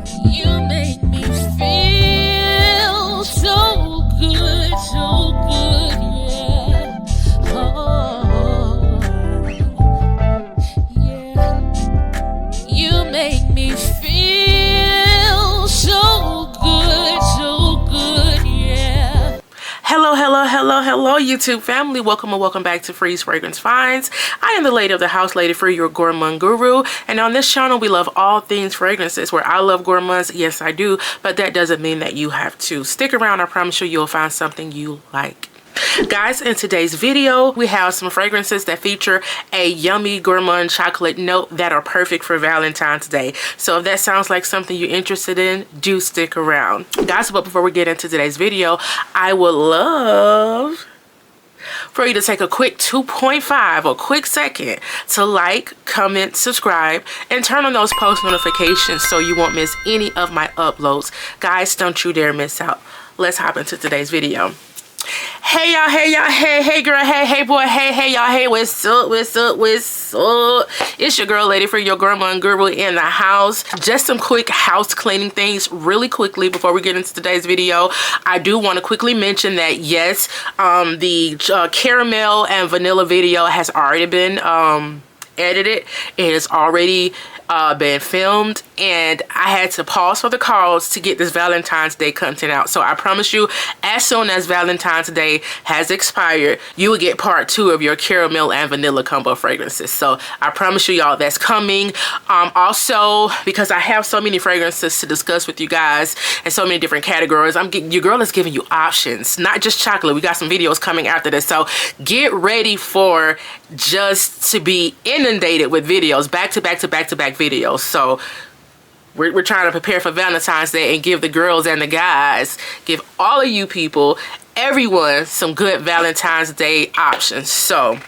You make me feel so good, yeah. Oh, yeah. You make me feel so good, yeah. Hello, YouTube family. Welcome and welcome back to Freeze Fragrance Finds. I am the lady of the house, Lady Free, your gourmand guru. And on this channel, we love all things fragrances. Where I love gourmands, yes I do, but that doesn't mean that you have to. Stick around, I promise you, you'll find something you like. Guys, in today's video, we have some fragrances that feature a yummy gourmand chocolate note that are perfect for Valentine's Day. So if that sounds like something you're interested in, do stick around. Guys, but before we get into today's video, I would love for you to take a quick 2.5 or quick second to like, comment, subscribe, and turn on those post notifications so you won't miss any of my uploads. Guys, don't you dare miss out. Let's hop into today's video. Hey y'all, hey girl, hey boy, hey y'all, hey, what's up? It's your girl Lady Free, your gourmand guru in the house. Just some quick house cleaning things really quickly before we get into today's video. I do want to quickly mention that yes, the caramel and vanilla video has already been edited. It has already been filmed, and I had to pause for the calls to get this Valentine's Day content out. So I promise you, as soon as Valentine's Day has expired, you will get part 2 of your caramel and vanilla combo fragrances. So I promise you, y'all, that's coming. Also, because I have so many fragrances to discuss with you guys and so many different categories, your girl is giving you options, not just chocolate. We got some videos coming after this, so get ready for just to be inundated with videos, back to back videos. So we're trying to prepare for Valentine's Day and give the girls and the guys, give all of you people, everyone, some good Valentine's Day options. So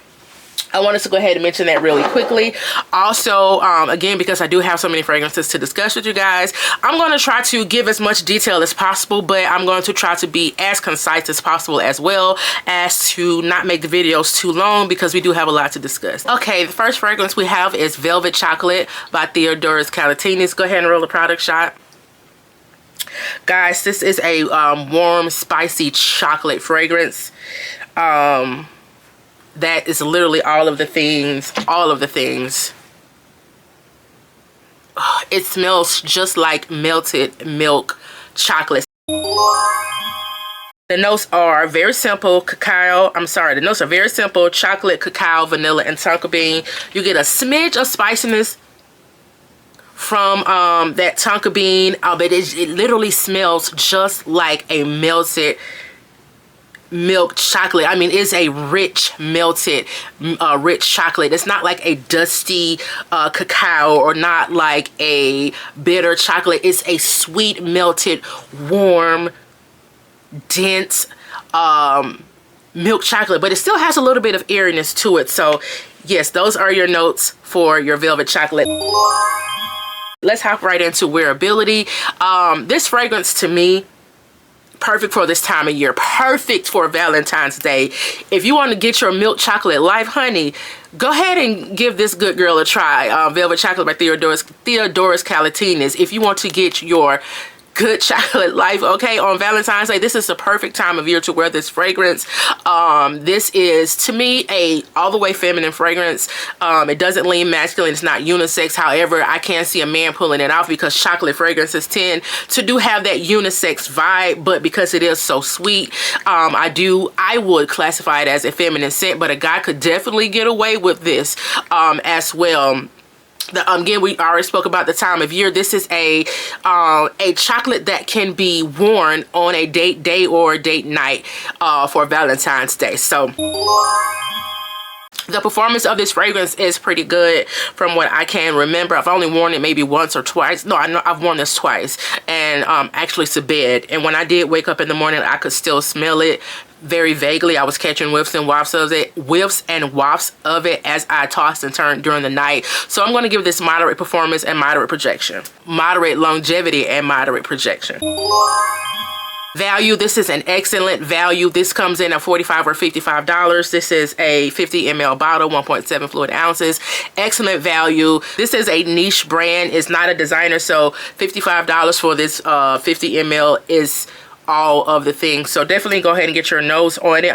I wanted to go ahead and mention that really quickly. Also, again, because I do have so many fragrances to discuss with you guys, I'm going to try to give as much detail as possible, but I'm going to try to be as concise as possible, as well as to not make the videos too long, because we do have a lot to discuss. Okay, the first fragrance we have is Velvet Chocolate by THEODOROS KALOTONIS. Go ahead and roll the product shot. Guys, this is a warm, spicy chocolate fragrance. That is literally all of the things. It smells just like melted milk chocolate. The notes are very simple, the notes are very simple: chocolate, cacao, vanilla, and tonka bean. You get a smidge of spiciness from that tonka bean, but it literally smells just like a melted milk chocolate. I mean, it's a rich melted rich chocolate. It's not like a dusty cacao, or not like a bitter chocolate. It's a sweet, melted, warm, dense milk chocolate, but it still has a little bit of airiness to it. So yes, those are your notes for your Velvet Chocolate. Let's hop right into wearability. This fragrance, to me, perfect for this time of year, perfect for Valentine's Day. If you want to get your milk chocolate life, honey, go ahead and give this good girl a try. Velvet Chocolate by THEODOROS KALOTONIS. If you want to get your good chocolate life, okay, on Valentine's Day, this is the perfect time of year to wear this fragrance. This is, to me, a all the way feminine fragrance. It doesn't lean masculine. It's not unisex. However, I can see a man pulling it off, because chocolate fragrances tend to have that unisex vibe, but because it is so sweet, I would classify it as a feminine scent, but a guy could definitely get away with this as well. Again, we already spoke about the time of year. This is a chocolate that can be worn on a date day or a date night for Valentine's Day. So the performance of this fragrance is pretty good from what I can remember. I've only worn it maybe once or twice. No, I know I've worn this twice, and actually to bed. And when I did wake up in the morning, I could still smell it very vaguely. I was catching whiffs and wafts of it as I tossed and turned during the night. So I'm going to give this moderate performance and moderate projection, moderate longevity and moderate projection. Value, this is an excellent value. This comes in at $45 or $55. This is a 50 ml bottle, 1.7 fluid ounces. Excellent value. This is a niche brand. It's not a designer, so $55 for this 50 ml is all of the things. So definitely go ahead and get your nose on it.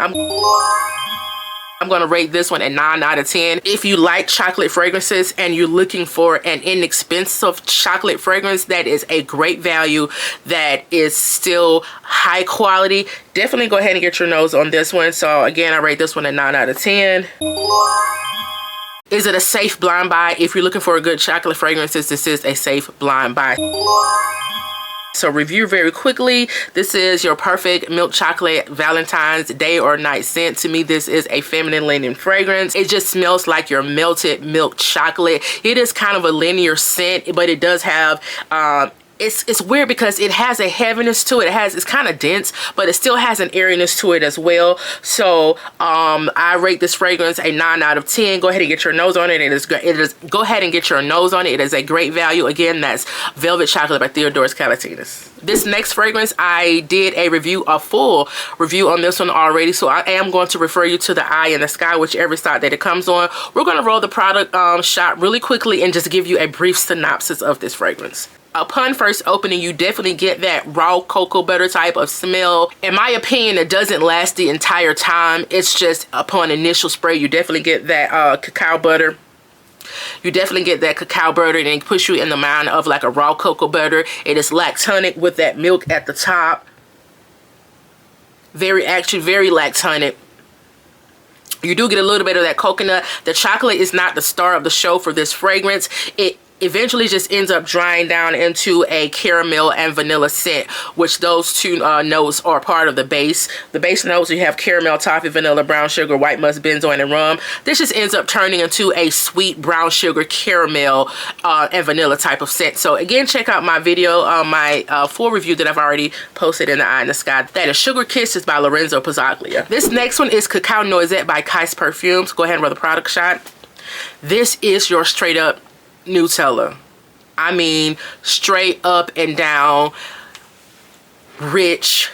I'm going to rate this one a 9 out of 10. If you like chocolate fragrances and you're looking for an inexpensive chocolate fragrance that is a great value, that is still high quality, definitely go ahead and get your nose on this one. So again, I rate this one a 9 out of 10. Is it a safe blind buy? If you're looking for a good chocolate fragrances, this is a safe blind buy. So review very quickly. This is your perfect milk chocolate Valentine's day or night scent. To me, this is a feminine leaning fragrance. It just smells like your melted milk chocolate. It is kind of a linear scent, but it does have it's weird because it has a heaviness to it. It's kind of dense, but it still has an airiness to it as well. So I rate this fragrance a 9 out of 10. Go ahead and get your nose on it. Go ahead and get your nose on it. It is a great value. Again, that's Velvet Chocolate by THEODOROS KALOTONIS. This next fragrance, I did a full review on this one already, so I am going to refer you to the Eye in the Sky, whichever side that it comes on. We're going to roll the product shot really quickly and just give you a brief synopsis of this fragrance. Upon first opening, you definitely get that raw cocoa butter type of smell. In my opinion, it doesn't last the entire time. It's just upon initial spray, you definitely get that cacao butter. You definitely get that cacao butter, and it puts you in the mind of like a raw cocoa butter. It is lactonic with that milk at the top. Very lactonic. You do get a little bit of that coconut. The chocolate is not the star of the show for this fragrance. It eventually just ends up drying down into a caramel and vanilla scent, which those two notes are part of the base. The base notes, you have caramel, toffee, vanilla, brown sugar, white musk, benzoin, and rum. This just ends up turning into a sweet brown sugar, caramel, and vanilla type of scent. So again, check out my video, my full review that I've already posted in the Eye in the Sky. That is Sugar Kisses by Lorenzo PAZZAGLIA. This next one is Cacao Noisette by KYSE Perfumes. Go ahead and roll the product shot. This is your straight up Nutella. I mean, straight up and down, rich,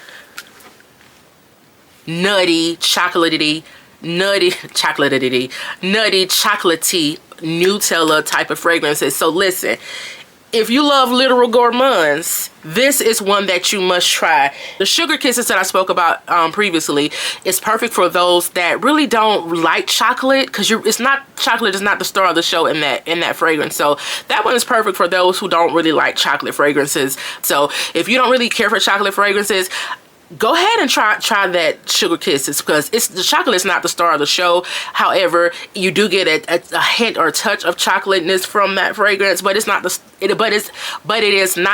nutty, chocolatey, nutty chocolatey Nutella type of fragrances. So listen, if you love literal gourmands, this is one that you must try. The Sugar Kisses that I spoke about previously is perfect for those that really don't like chocolate, because chocolate is not the star of the show in that fragrance. So that one is perfect for those who don't really like chocolate fragrances. So if you don't really care for chocolate fragrances, go ahead and try that Sugar Kisses, because the chocolate is not the star of the show. However, you do get a hint or a touch of chocolateness from that fragrance, but it is not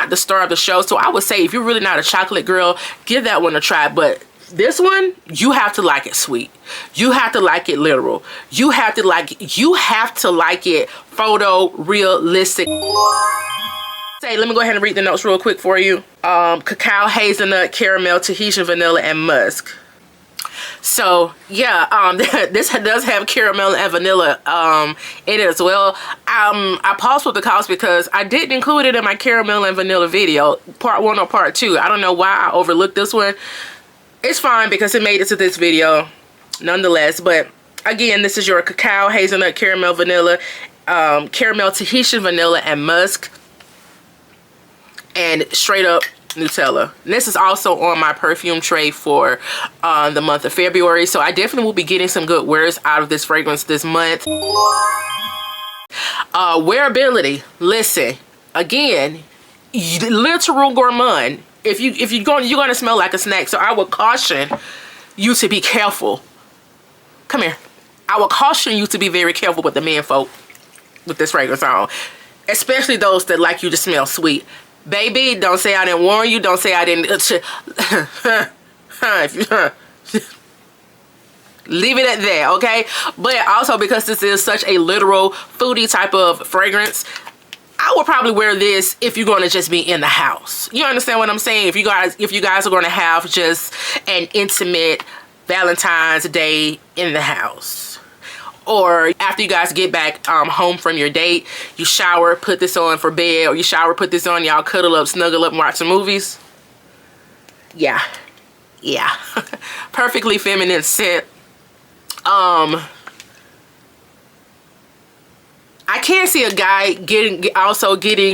the star of the show. So I would say if you're really not a chocolate girl, give that one a try. But this one, you have to like it sweet. You have to like it literal. You have to like it photo realistic. Let me go ahead and read the notes real quick for you. Cacao, hazelnut, caramel, Tahitian vanilla, and musk. So yeah, this does have caramel and vanilla in it as well. I paused with the cost because I didn't include it in my caramel and vanilla video, part 1 or part 2. I don't know why I overlooked this one. It's fine because it made it to this video nonetheless. But again, this is your cacao, hazelnut, caramel, vanilla, caramel, Tahitian vanilla, and musk. And straight up Nutella. And this is also on my perfume tray for the month of February. So I definitely will be getting some good wears out of this fragrance this month. Wearability. Listen, again, literal gourmand. If you're gonna smell like a snack. So I would caution you to be careful. Come here. I would caution you to be very careful with the men folk with this fragrance on, especially those that like you to smell sweet. Baby, don't say I didn't warn you. Don't say I didn't. Leave it at that, okay? But also, because this is such a literal foodie type of fragrance, I would probably wear this if you're going to just be in the house. You understand what I'm saying? If you guys are going to have just an intimate Valentine's Day in the house. Or after you guys get back home from your date, you shower, put this on for bed, or you shower, put this on, y'all cuddle up, snuggle up, and watch some movies. yeah. Perfectly feminine scent. I can't see a guy getting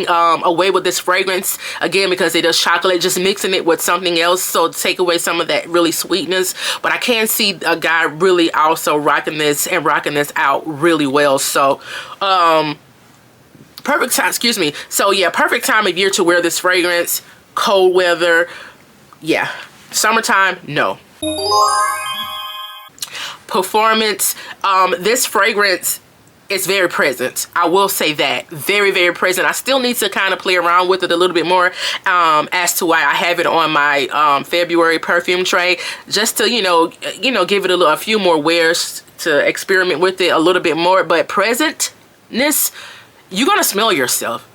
away with this fragrance, again, because it is chocolate, just mixing it with something else, so take away some of that really sweetness. But I can see a guy really also rocking this and rocking this out really well. So perfect time, excuse me. So yeah, perfect time of year to wear this fragrance. Cold weather, yeah. Summertime, no. Performance, this fragrance is very present. I will say that. Very, very present. I still need to kind of play around with it a little bit more as to why I have it on my February perfume tray, just to, you know, give it a few more wears to experiment with it a little bit more. But presentness, you're going to smell yourself.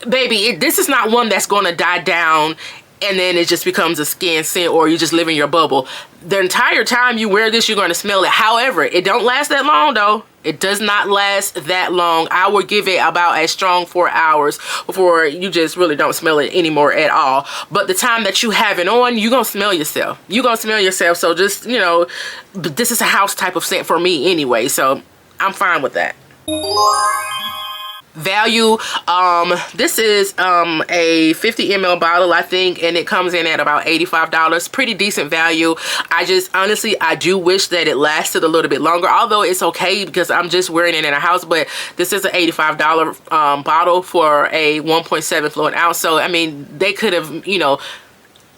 Baby, this is not one that's going to die down and then it just becomes a skin scent, or you just live in your bubble. The entire time you wear this, you're going to smell it. However, it don't last that long though. It does not last that long. I would give it about a strong 4 hours before you just really don't smell it anymore at all. But the time that you have it on, you're going to smell yourself. You're going to smell yourself. So just, you know, this is a house type of scent for me anyway. So I'm fine with that. Value, this is a 50 ml bottle, I think, and it comes in at about $85. Pretty decent value. I just honestly, I do wish that it lasted a little bit longer, although it's okay because I'm just wearing it in a house. But this is an $85 bottle for a 1.7 fluid ounce. So I mean, they could have, you know,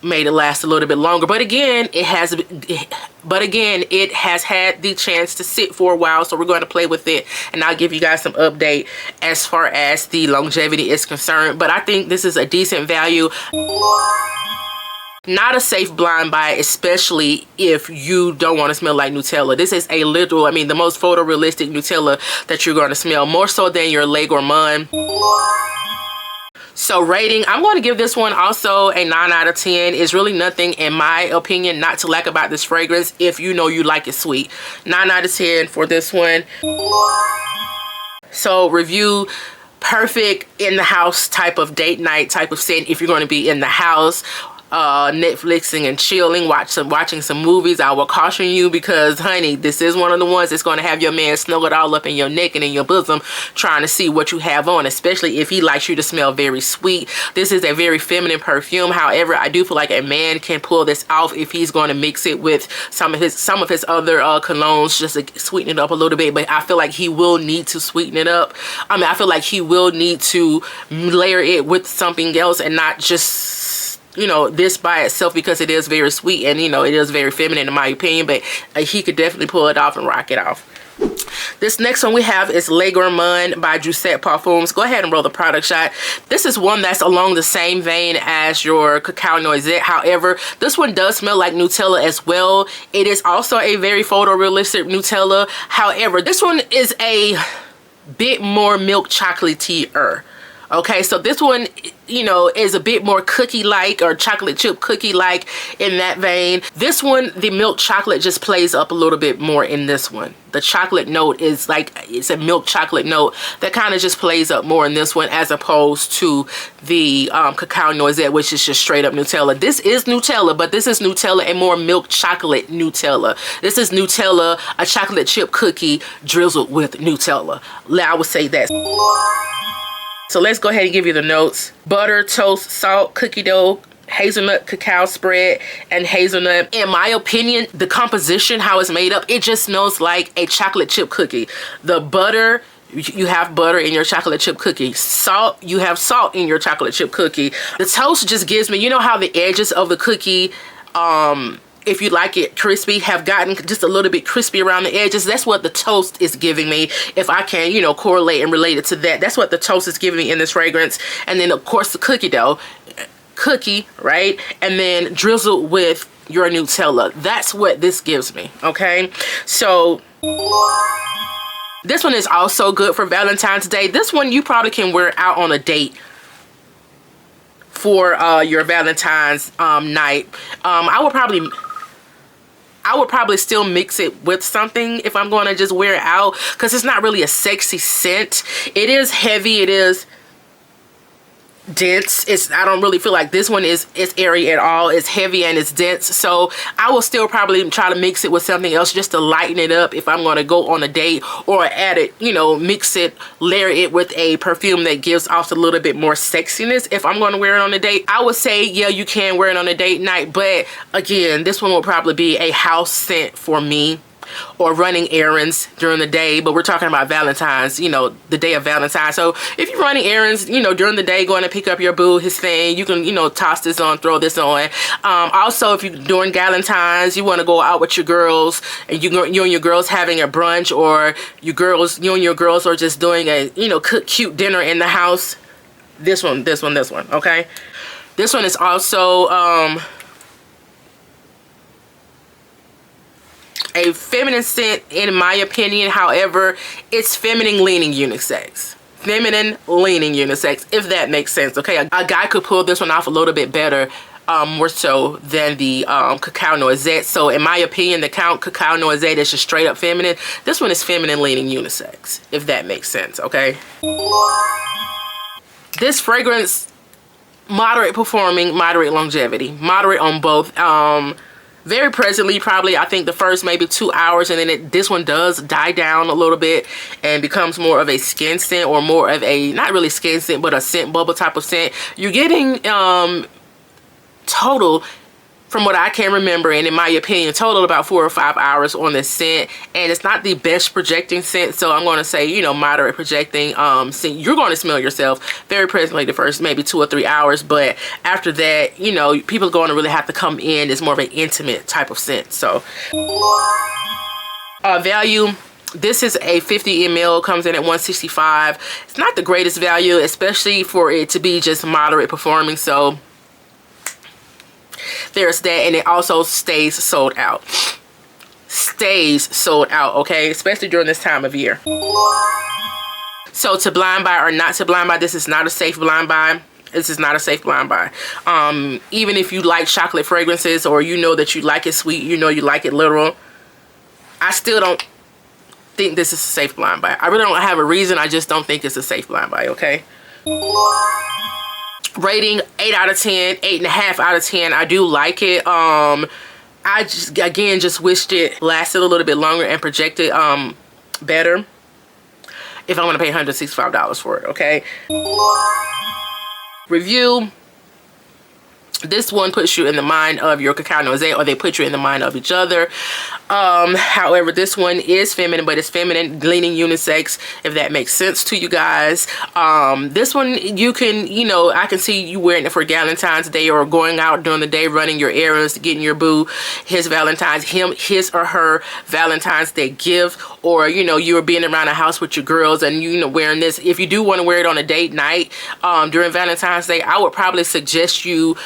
made it last a little bit longer. But again, it has had the chance to sit for a while, so we're going to play with it, and I'll give you guys some update as far as the longevity is concerned. But I think this is a decent value. Not a safe blind buy, especially if you don't want to smell like Nutella. This is a literal, I mean, the most photorealistic Nutella that you're going to smell, more so than your Le Gourmand. So rating, I'm going to give this one also a 9 out of 10. It's really nothing, in my opinion, not to like about this fragrance if you know you like it sweet. 9 out of 10 for this one. So review, perfect in the house type of date night type of scent if you're going to be in the house. Netflixing and chilling, watching some movies. I will caution you because, honey, this is one of the ones that's going to have your man snuggled all up in your neck and in your bosom trying to see what you have on, especially if he likes you to smell very sweet. This is a very feminine perfume. However, I do feel like a man can pull this off if he's going to mix it with some of his other colognes just to sweeten it up a little bit. But I feel like he will need to sweeten it up. I mean, I feel like he will need to layer it with something else and not just, you know, this by itself, because it is very sweet and, you know, it is very feminine in my opinion. But he could definitely pull it off and rock it off. This next one we have is Le Gourmand by JOUSSETT Parfums. Go ahead and roll the product shot. This is one that's along the same vein as your Cacao Noisette. However, this one does smell like Nutella as well. It is also a very photorealistic Nutella. However, this one is a bit more milk chocolatier. Okay, so this one, you know, is a bit more cookie-like or chocolate chip cookie-like in that vein. This one, the milk chocolate just plays up a little bit more in this one. The chocolate note is like, it's a milk chocolate note that kind of just plays up more in this one as opposed to the Cacao Noisette, which is just straight up Nutella. This is Nutella, but this is Nutella, a more milk chocolate Nutella. This is Nutella, a chocolate chip cookie drizzled with Nutella. I would say that. So let's go ahead and give you the notes. Butter, toast, salt, cookie dough, hazelnut cacao spread, and hazelnut. In my opinion, the composition, how it's made up, it just smells like a chocolate chip cookie. The butter, you have butter in your chocolate chip cookie. Salt, you have salt in your chocolate chip cookie. The toast just gives me, you know how the edges of the cookie, if you like it crispy, have gotten just a little bit crispy around the edges. That's what the toast is giving me. If I can, you know, correlate and relate it to that, that's what the toast is giving me in this fragrance. And then of course the cookie dough, cookie, right? And then drizzled with your Nutella. That's what this gives me, okay? So this one is also good for Valentine's Day. This one you probably can wear out on a date for your Valentine's night. I would probably still mix it with something if I'm going to just wear it out, because it's not really a sexy scent. It is heavy. It is dense. I don't really feel like this one is airy at all. It's heavy and it's dense. So I will still probably try to mix it with something else just to lighten it up if I'm going to go on a date, or add it, you know, mix it, layer it with a perfume that gives off a little bit more sexiness. If I'm going to wear it on a date, I would say, yeah, you can wear it on a date night. But again, this one will probably be a house scent for me, or running errands during the day. But we're talking about Valentine's, you know, the day of Valentine's. So if you're running errands, you know, during the day, going to pick up your boo, his thing, you can, you know, toss this on, throw this on. Also, if you're doing Valentine's, you want to go out with your girls, and you and your girls having a brunch, or you and your girls are just doing a, you know, cute dinner in the house, this one, okay? This one is also a feminine scent in my opinion. However, it's feminine leaning unisex. Feminine leaning unisex, if that makes sense, okay? A guy could pull this one off a little bit better, more so than the Cacao Noisette. So in my opinion, the Cacao Noisette is just straight up feminine. This one is feminine leaning unisex, if that makes sense, okay? This fragrance, moderate performing, moderate longevity, moderate on both. Very presently, probably I think the first maybe 2 hours, and then this one does die down a little bit and becomes more of a skin scent, or more of a, not really skin scent, but a scent bubble type of scent. You're getting total, from what I can remember, and in my opinion, total about 4 or 5 hours on this scent. And it's not the best projecting scent, so I'm going to say, you know, moderate projecting scent. You're going to smell yourself very presently the first maybe 2 or 3 hours, but after that, you know, people are going to really have to come in. It's more of an intimate type of scent. So value, this is a 50 ml, comes in at $165. It's not the greatest value, especially for it to be just moderate performing. So there's that. And it also stays sold out. Stays sold out, okay? Especially during this time of year. So to blind buy or not to blind buy, this is not a safe blind buy. This is not a safe blind buy. Even if you like chocolate fragrances, or you know that you like it sweet, you know you like it literal, I still don't think this is a safe blind buy. I really don't have a reason. I just don't think it's a safe blind buy, okay? Rating 8 out of 10, 8.5 out of 10. I do like it. I just, again, just wished it lasted a little bit longer and projected better if I'm going to pay $165 for it, okay? Review. This one puts you in the mind of your Cacao Noisette, or they put you in the mind of each other. However, this one is feminine, but it's feminine leaning unisex, if that makes sense to you guys. This one, you can, you know, I can see you wearing it for Valentine's Day, or going out during the day running your errands, getting your boo his or her Valentine's Day gift, or, you know, you are being around the house with your girls and, you know, wearing this. If you do want to wear it on a date night during Valentine's Day, I would probably suggest you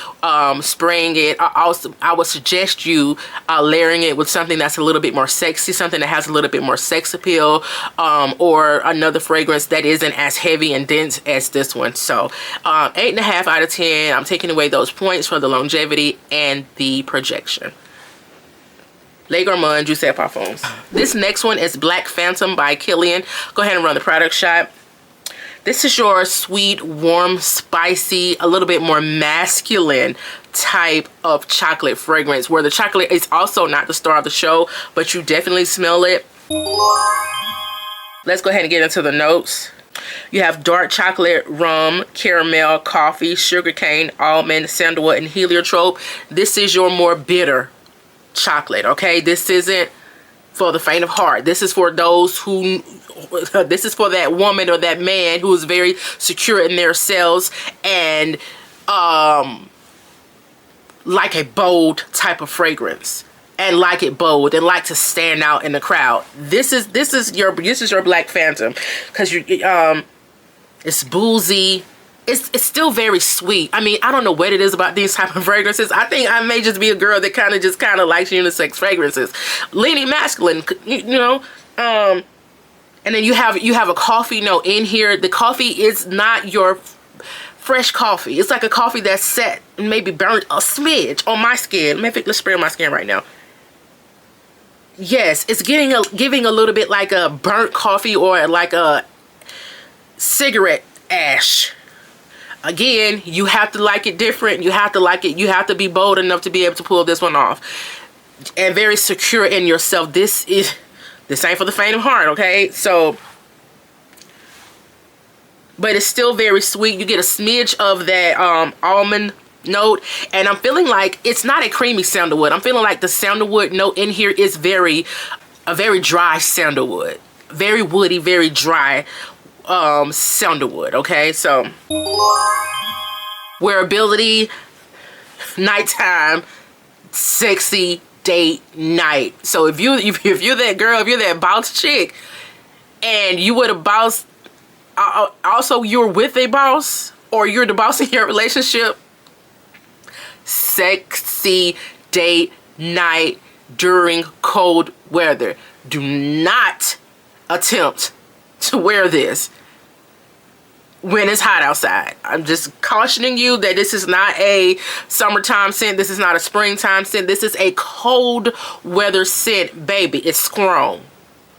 spraying it. I would suggest you layering it with something that's a little bit more sexy, something that has a little bit more sex appeal, or another fragrance that isn't as heavy and dense as this one. So 8.5 out of 10. I'm taking away those points for the longevity and the projection. Les Gourmand JOUSSETT Parfums. This next one is Black Phantom by KILLIAN. Go ahead and run the product shot. This is your sweet, warm, spicy, a little bit more masculine type of chocolate fragrance, where the chocolate is also not the star of the show, but you definitely smell it. Let's go ahead and get into the notes. You have dark chocolate, rum, caramel, coffee, sugarcane, almond, sandalwood, and heliotrope. This is your more bitter chocolate, okay? This isn't for the faint of heart. This is for those who, this is for that woman or that man who is very secure in their selves and like a bold type of fragrance, and like it bold and like to stand out in the crowd. This is your Black Phantom, because you it's boozy. It's still very sweet. I mean, I don't know what it is about these type of fragrances. I think I may just be a girl that kind of likes unisex fragrances, leaning masculine, you know. And then you have a coffee note in here. The coffee is not your fresh coffee. It's like a coffee that's set and maybe burnt a smidge on my skin. Let's spray on my skin right now. Yes, it's giving a little bit like a burnt coffee, or like a cigarette ash Again, you have to like it different. You have to like it. You have to be bold enough to be able to pull this one off. And very secure in yourself. This ain't for the faint of heart, okay? So, but it's still very sweet. You get a smidge of that almond note, and I'm feeling like it's not a creamy sandalwood. I'm feeling like the sandalwood note in here is a very dry sandalwood. Very woody, very dry sandalwood, okay? So, wearability, nighttime, sexy date night. So if you're that girl, if you're that boss chick, and you were the boss, also you're with a boss, or you're the boss in your relationship, sexy date night during cold weather. Do not attempt to wear this when it's hot outside. I'm just cautioning you that this is not a summertime scent. This is not a springtime scent. This is a cold weather scent, baby. It's strong,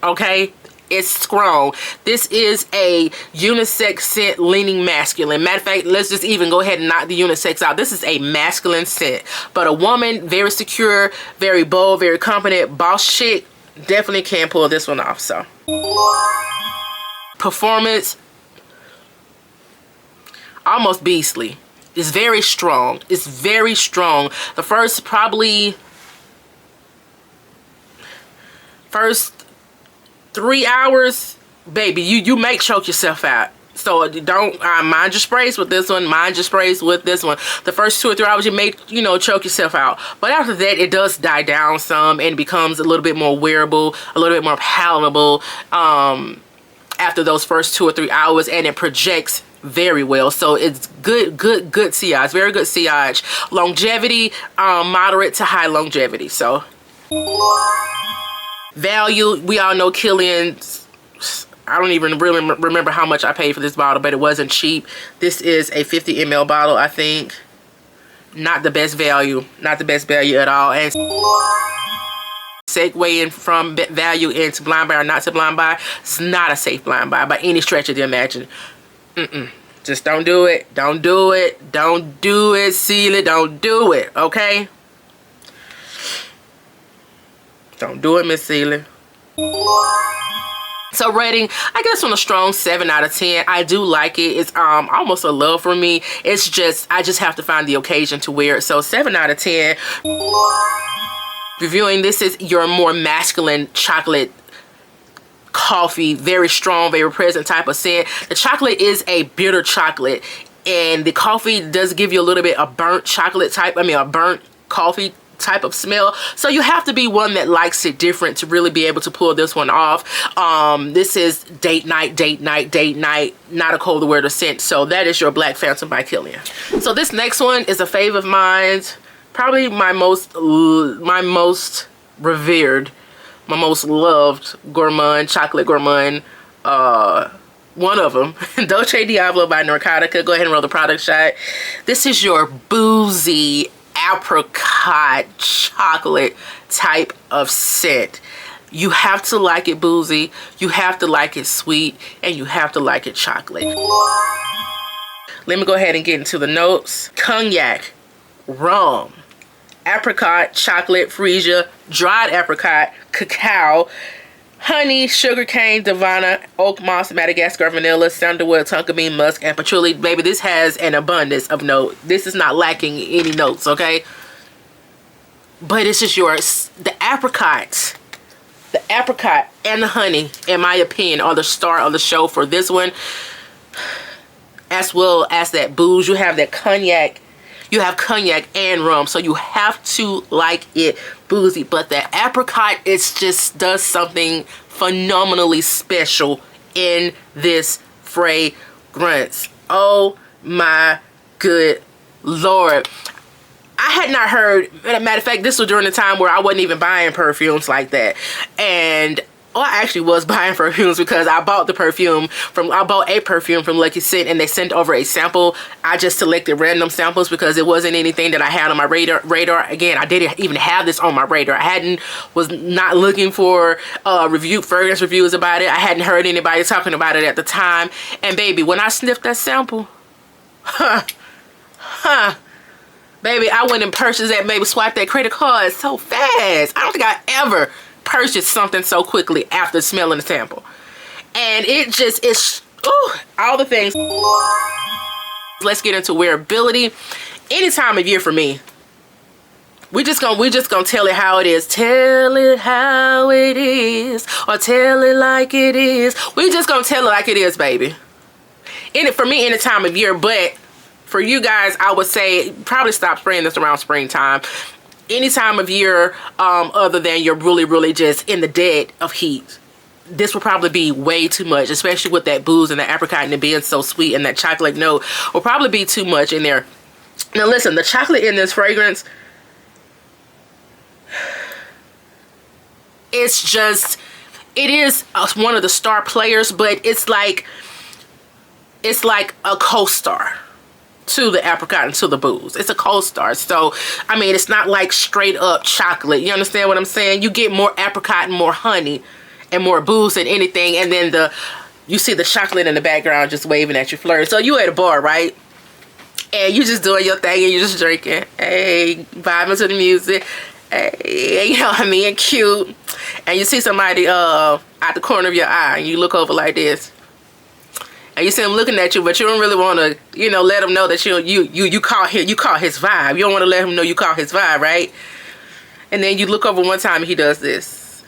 okay? It's strong. This is a unisex scent leaning masculine. Matter of fact, let's just even go ahead and knock the unisex out. This is a masculine scent. But a woman, very secure, very bold, very confident, boss chick, definitely can pull this one off. So, performance, almost beastly. It's very strong. It's very strong. The first 3 hours, baby, you may choke yourself out. So don't mind your sprays with this one. Mind your sprays with this one. The first 2 or 3 hours, you may, choke yourself out. But after that, it does die down some and becomes a little bit more wearable, a little bit more palatable after those first 2 or 3 hours, and it projects very well. So it's good sillage, very good sillage. Longevity, moderate to high longevity. So value, we all know KILLIAN's, I don't even really remember how much I paid for this bottle, but it wasn't cheap. This is a 50 ml bottle, I think. Not the best value, not the best value at all. And segueing from value into blind buy or not to blind buy, it's not a safe blind buy by any stretch of the imagination. Just don't do it. Don't do it. Don't do it, Celia. Don't do it, okay? Don't do it, Miss Celia. So rating, I guess on a strong 7 out of 10. I do like it. It's almost a love for me. It's just, I just have to find the occasion to wear it. So 7 out of 10. Reviewing, this is your more masculine chocolate coffee, very strong, very present type of scent. The chocolate is a bitter chocolate, and the coffee does give you a little bit of burnt chocolate type, a burnt coffee type of smell. So you have to be one that likes it different to really be able to pull this one off. This is date night, not a colder weather scent. So that is your Black Phantom by KILLIAN. So this next one is a fave of mine, probably my most revered, my most loved Gourmand, chocolate Gourmand, one of them, Dolce Diablo by NARCOTICA. Go ahead and roll the product shot. This is your boozy apricot chocolate type of scent. You have to like it boozy, you have to like it sweet, and you have to like it chocolate. Let me go ahead and get into the notes. Cognac, rum, apricot, chocolate, freesia, dried apricot, cacao, honey, sugarcane, divana, oak moss, Madagascar vanilla, sandalwood, tonka bean, musk, and patchouli. Baby, this has an abundance of notes. This is not lacking any notes, okay? But it's just yours. The apricot and the honey, in my opinion, are the star of the show for this one. As well as that booze, you have that cognac. You have cognac and rum, so you have to like it boozy. But the apricot, it just does something phenomenally special in this fragrance. Oh my good Lord. I had not heard, matter of fact, this was during the time where I wasn't even buying perfumes like that. And I actually was buying perfumes because I bought a perfume from Lucky Scent, and they sent over a sample. I just selected random samples because it wasn't anything that I had on my radar. Again, I didn't even have this on my radar. Was not looking for fragrance reviews about it. I hadn't heard anybody talking about it at the time. And baby, when I sniffed that sample, Baby, I went and purchased that, maybe swipe that credit card so fast. I don't think I ever purchased something so quickly after smelling the sample. And it just is, ooh, all the things. Let's get into wearability. Any time of year for me. We just gonna tell it how it is. Tell it how it is, or tell it like it is. We just gonna tell it like it is, baby. For me, any time of year, but for you guys, I would say probably stop spraying this around springtime. Any time of year, other than you're really just in the dead of heat, this will probably be way too much, especially with that booze and the apricot and it being so sweet, and that chocolate note will probably be too much in there. Now listen, the chocolate in this fragrance, it's just, it is one of the star players, but it's like a co-star to the apricot and to the booze. It's a co-star. So I mean, it's not like straight up chocolate. You understand what I'm saying? You get more apricot and more honey and more booze than anything, and then you see the chocolate in the background just waving at you, flirting. So you at a bar, right? And you just doing your thing and you just drinking, hey, vibing to the music, hey, you know what I mean, cute. And you see somebody out the corner of your eye, and you look over like this, and you see him looking at you, but you don't really want to, you know, let him know that you caught his vibe. You don't want to let him know you caught his vibe, right? And then you look over one time and he does this.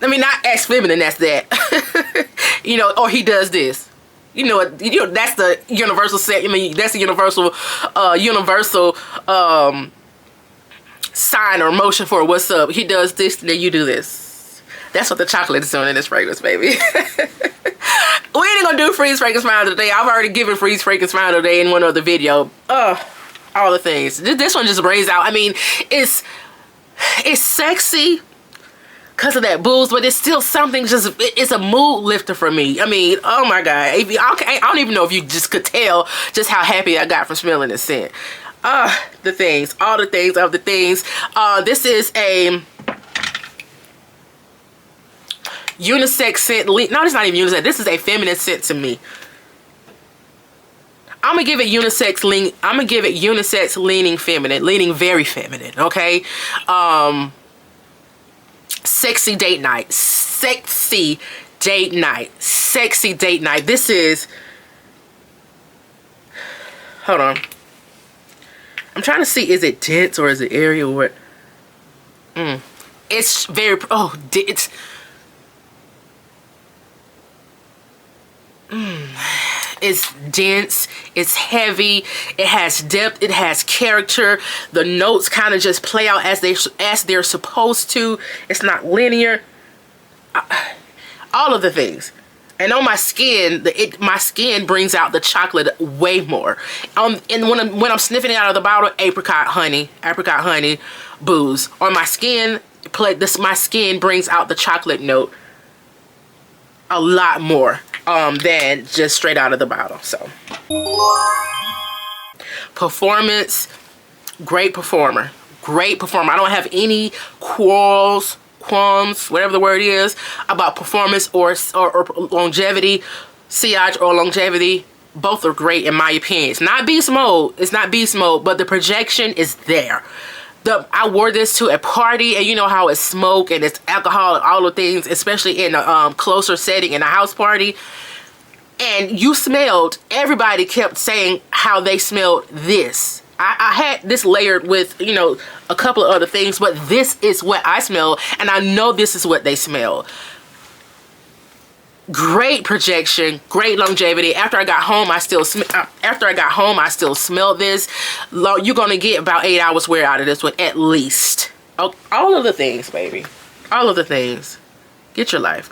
I mean, not as feminine as that, you know, or he does this. You know, that's the universal set. I mean, that's the universal sign or motion for what's up. He does this, then you do this. That's what the chocolate is doing in this fragrance, baby. We ain't gonna do freeze fragrance finder today. I've already given freeze fragrance finder today in one other video. All the things. This one just raised out. I mean, it's sexy because of that booze, but it's still something, just, it's a mood lifter for me. I mean, oh my God. I don't even know if you just could tell just how happy I got from smelling this scent. The things, all the things of the things. This is a unisex scent. No, it's not even unisex. This is a feminine scent to me. I'm gonna give it unisex lean. I'm gonna give it unisex leaning feminine, leaning very feminine. Okay. Sexy date night. Sexy date night. Sexy date night. This is. Hold on. I'm trying to see, is it dense or is it airy or what? It's very, it's dense, it's heavy, it has depth, it has character. The notes kind of just play out as they're supposed to. It's not linear. All of the things. And on my skin, my skin brings out the chocolate way more. And when I'm sniffing it out of the bottle, apricot honey, booze. On my skin, my skin brings out the chocolate note a lot more than just straight out of the bottle. So, performance, great performer, great performer. I don't have any qualms, whatever the word is, about performance or longevity, sillage or longevity. Both are great in my opinion. It's not beast mode. It's not beast mode, but the projection is there. I wore this to a party, and you know how it's smoke and it's alcohol and all the things, especially in a closer setting in a house party. And you smelled, everybody kept saying how they smelled this. I had this layered with, you know, a couple of other things, but this is what I smell, and I know this is what they smell. Great projection, great longevity. After I got home, I still smelled this. You're gonna get about 8 hours wear out of this one at least. All of the things, baby. All of the things. Get your life.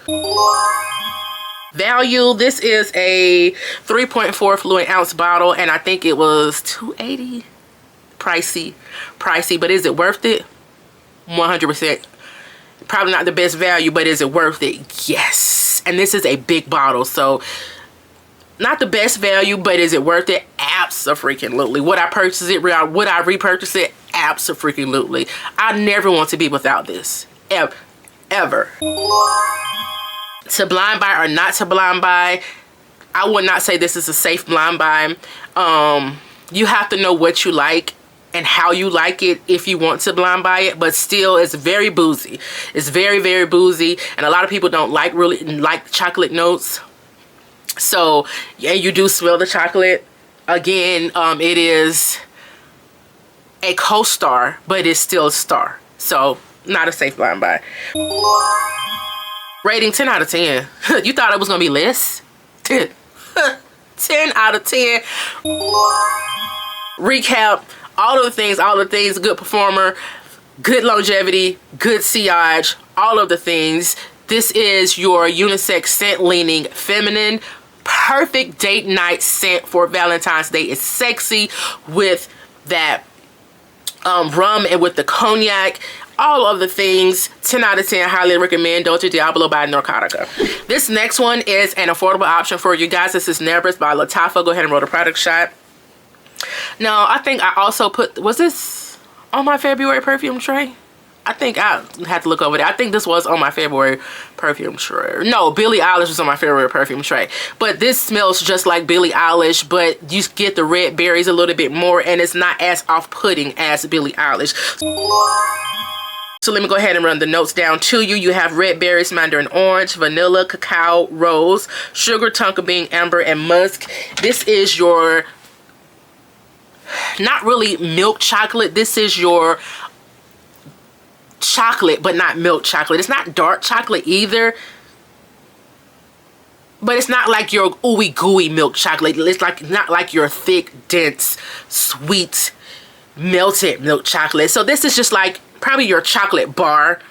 Value, this is a 3.4 fluid ounce bottle, and I think it was $2.80. Pricey, but is it worth it? 100%. Probably not the best value, but is it worth it? Yes. And this is a big bottle, so not the best value, but is it worth it? Abso-freaking-lutely. Would I purchase it? Would I repurchase it? Abso-freaking-lutely. I never want to be without this. Ever. To blind buy or not to blind buy, I would not say this is a safe blind buy. You have to know what you like and how you like it if you want to blind buy it, but still it's very boozy. It's very, very boozy, and a lot of people don't really like chocolate notes. So yeah, you do smell the chocolate. Again, it is a co-star, but it's still a star, so not a safe blind buy. Rating 10 out of 10. You thought it was gonna be less? 10 out of 10. Recap, all of the things, good performer, good longevity, good sillage, all of the things. This is your unisex scent leaning feminine, perfect date night scent for Valentine's Day. It's sexy with that rum and with the cognac, all of the things. 10 out of 10, highly recommend Dolce Diablo by Narcotica. This next one is an affordable option for you guys. This is NEBRAS by LATTAFFA. Go ahead and roll the product shot. Now, I think I also put, was this on my February perfume tray? I think I had to look over there. I think this was on my February perfume tray. No, Billie Eilish was on my February perfume tray. But this smells just like Billie Eilish, but you get the red berries a little bit more, and it's not as off-putting as Billie Eilish. So let me go ahead and run the notes down to you. You have red berries, mandarin orange, vanilla, cacao, rose, sugar, tonka bean, amber, and musk. This is your, not really milk chocolate. This is your chocolate, but not milk chocolate. It's not dark chocolate either, but it's not like your ooey gooey milk chocolate. It's like not like your thick, dense, sweet, melted milk chocolate. So this is just like probably your chocolate bar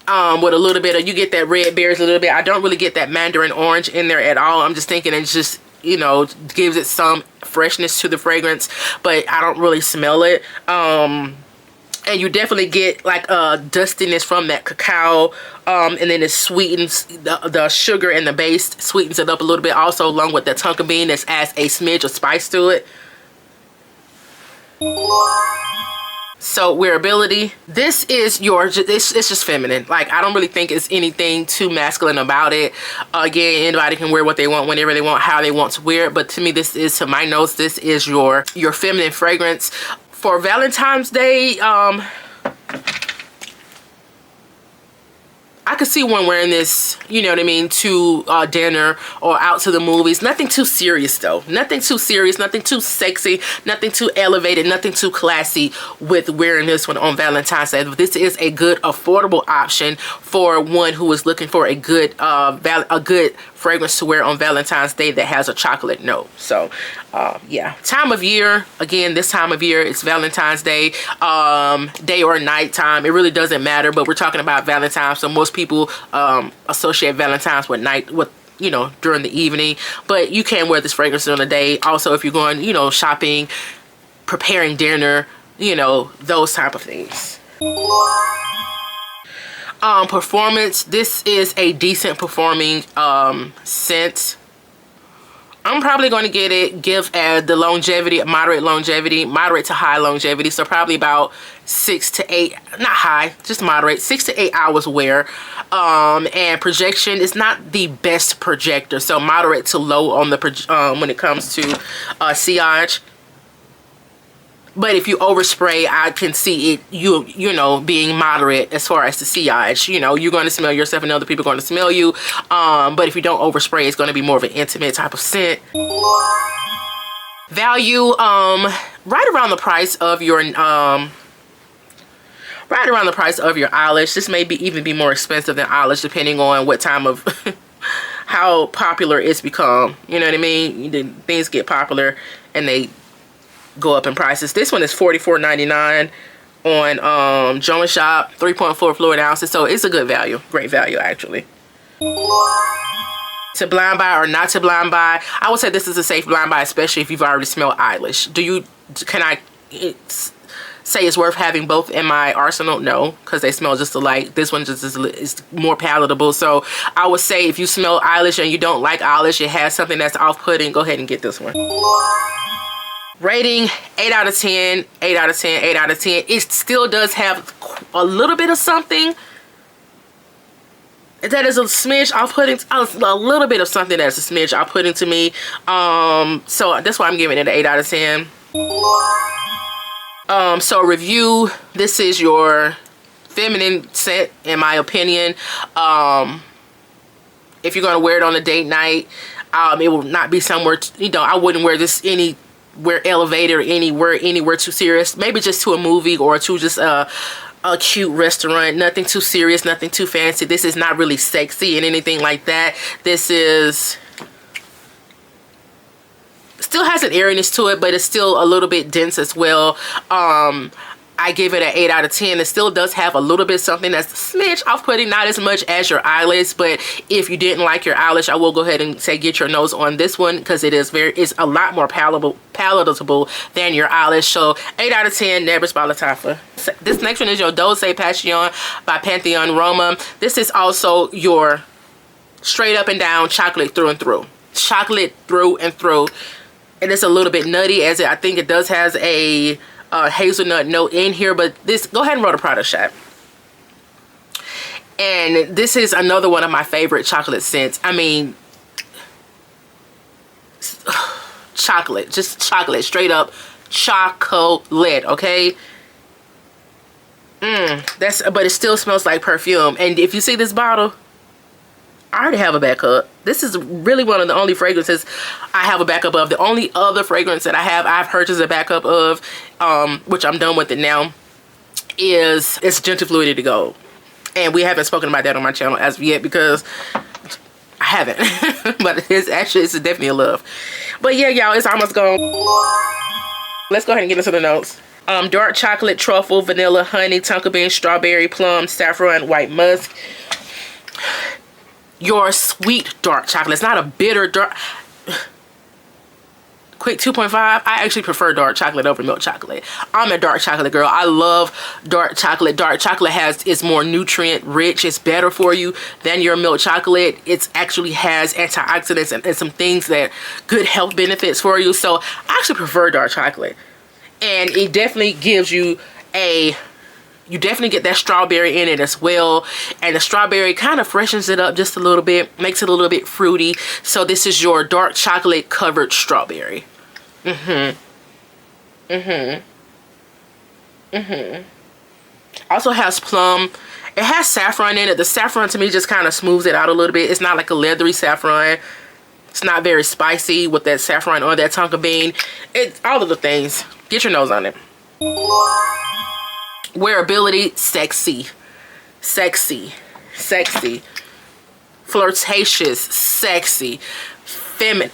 with a little bit of, you get that red berries a little bit. I don't really get that mandarin orange in there at all. I'm just thinking it's just, you know, gives it some freshness to the fragrance, but I don't really smell it. And you definitely get like dustiness from that cacao, and then it sweetens the sugar and the base, sweetens it up a little bit also, along with the tonka bean that adds a smidge of spice to it. So wearability, this is your, it's just feminine. Like, I don't really think it's anything too masculine about it. Again, anybody can wear what they want, whenever they want, how they want to wear it. But to me, this is, to my notes, this is your feminine fragrance. For Valentine's Day, I could see one wearing this, you know what I mean, to dinner or out to the movies. Nothing too serious though. Nothing too serious, nothing too sexy, nothing too elevated, nothing too classy with wearing this one on Valentine's Day. This is a good affordable option for one who is looking for a good fragrance to wear on Valentine's Day that has a chocolate note. So yeah, time of year, again, this time of year, it's Valentine's Day, day or night time, it really doesn't matter, but we're talking about Valentine's, so most people associate Valentine's with night, with, you know, during the evening, but you can wear this fragrance on the day. Also, if you're going, you know, shopping, preparing dinner, you know, those type of things. Performance, this is a decent performing scent. I'm probably going to give the longevity, moderate to high longevity, so probably about 6 to 8, not high, just moderate, 6 to 8 hours wear. And projection is not the best projector, so moderate to low on the when it comes to sillage. But if you overspray, I can see it, you know, being moderate as far as the sillage. You know, you're going to smell yourself and other people are going to smell you. But if you don't overspray, it's going to be more of an intimate type of scent. Value, right around the price of your eyelash. This may even be more expensive than eyelash, depending on what time of how popular it's become. You know what I mean? Things get popular and they go up in prices. This one is $44.99 on Joan Shop, 3.4 fluid ounces, so it's a good value, great value actually. To blind buy or not to blind buy, I would say this is a safe blind buy, especially if you've already smelled eyelash. Can I say it's worth having both in my arsenal? No, because they smell just alike. This one just is more palatable. So I would say if you smell eyelash and you don't like eyelash, it has something that's off-putting, go ahead and get this one. Rating 8 out of 10, 8 out of 10, 8 out of 10. It still does have a little bit of something that is a smidge off-putting, a little bit of something that's a smidge off-putting to me. So that's why I'm giving it an 8 out of 10. So review, this is your feminine scent in my opinion. If you're gonna wear it on a date night, it will not be somewhere, you know, I wouldn't wear this anywhere elevated or anywhere too serious. Maybe just to a movie or to just a cute restaurant. Nothing too serious, nothing too fancy. This is not really sexy and anything like that. This is still has an airiness to it, but it's still a little bit dense as well. I give it an 8 out of 10. It still does have a little bit something that's a smidge off-putting, not as much as your eyelash, but if you didn't like your eyelash, I will go ahead and say get your nose on this one, because it's a lot more palatable than your eyelash. So 8 out of 10, NEBRAS by LATTAFFA. This next one is your DOLCE PASSIONE by PANTHEON ROMA. This is also your straight up and down chocolate through and through. Chocolate through and through. And it's a little bit nutty, as I think it does has a hazelnut note in here, but this, go ahead and roll the product shot. And this is another one of my favorite chocolate scents. I mean, chocolate, just chocolate, straight up chocolate, okay? But it still smells like perfume. And if you see this bottle, I already have a backup. This is really one of the only fragrances I have a backup of. The only other fragrance that I've purchased a backup of, which I'm done with it now, is it's Gentle Fluidity Gold. And we haven't spoken about that on my channel as of yet because I haven't. But it's definitely a love. But yeah, y'all, it's almost gone. Let's go ahead and get into the notes. Dark chocolate, truffle, vanilla, honey, tonka bean, strawberry, plum, saffron, white musk. Your sweet dark chocolate. It's not a bitter dark. Quick 2.5. I actually prefer dark chocolate over milk chocolate. I'm a dark chocolate girl. I love dark chocolate. Dark chocolate is more nutrient rich. It's better for you than your milk chocolate. It actually has antioxidants and some things that good health benefits for you. So I actually prefer dark chocolate. And it definitely gives you you definitely get that strawberry in it as well, and the strawberry kind of freshens it up just a little bit, makes it a little bit fruity. So this is your dark chocolate covered strawberry. Also has plum. It has saffron in it. The saffron to me just kind of smooths it out a little bit. It's not like a leathery saffron. It's not very spicy with that saffron or that tonka bean. It's all of the things. Get your nose on it. Wearability, sexy, flirtatious, sexy, feminine.